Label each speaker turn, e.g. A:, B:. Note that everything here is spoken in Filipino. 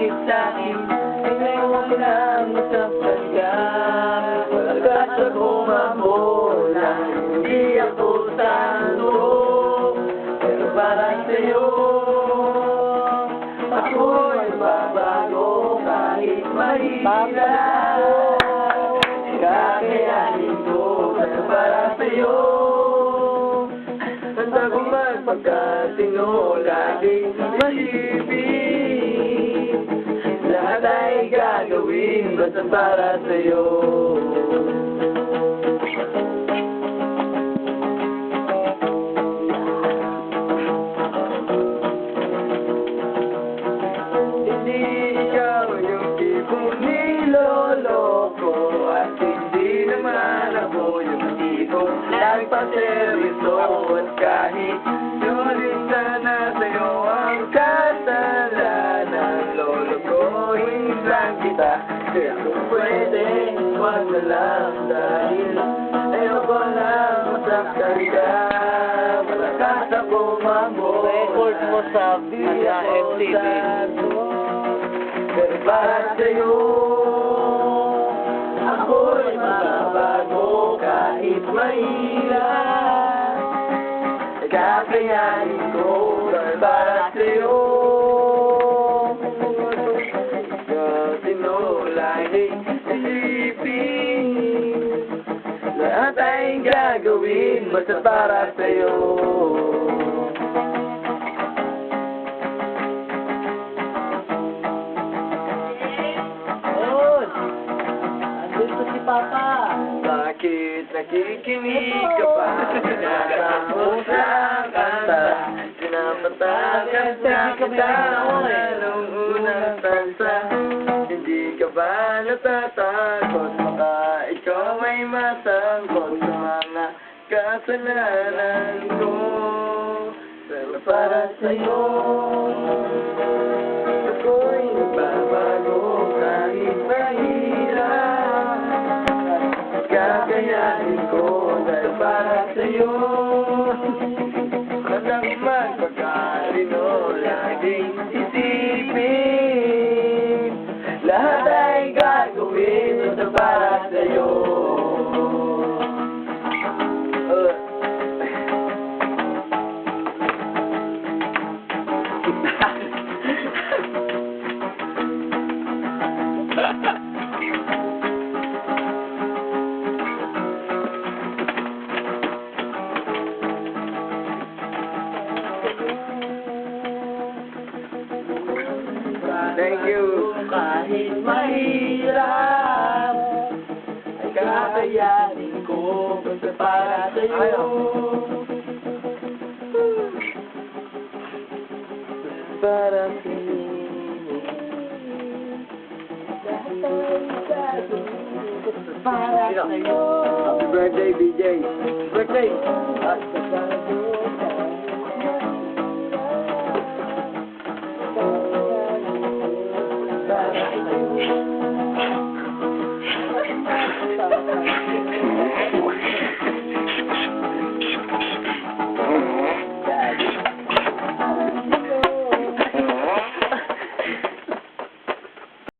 A: lumapit sa'kin, ay ngayon ko lang masaktan ka. Pagkat akong mabola, hindi ako santo, pero para sa'yo ako'y babago kahit mahirap. Kakayanin ko para sa'yo. Handa kong magpagkatino, laging masipin. Lahat ay gagawin basta para sa'yo. Hindi ikaw yung tipong niloloko, at hindi naman ako yung tipong nagpaseryoso. At kahit sulit sana sa'yo ang kasalanan, lolokohin lang kita. Kaya kung pwede, wag na lang, dahil ayoko lang masaktan ka. Malakas ako mambo,
B: Record mo sa MTV.
A: pero para sa'yo ako'y mababago kahit mahirap. Kakayanin ko para sa'yo. Katino laging isipin, lahat ay gagawin basta para sa'yo.
B: Andito si Papa.
A: Bakit nakikinig ka pa? Pinakamo sa kanta, pinapatakas na kita nung unang tansa. Hindi ka ba natatakot? Baka ikaw ay masangkot sa mga kasalanan ko. Pero para sa'yo ako'y nagbabago kahit mahirap. Kakayanin ko dahil para sa'yo. Handang magpagkalino, laging isipin, lahat ay gagawin basta para sa'yo. Thank you. Kahit mahirap, ay kakayanin ko basta para sa'yo. Para sa'yo. Para sa'yo. Happy birthday, BJ. Birthday.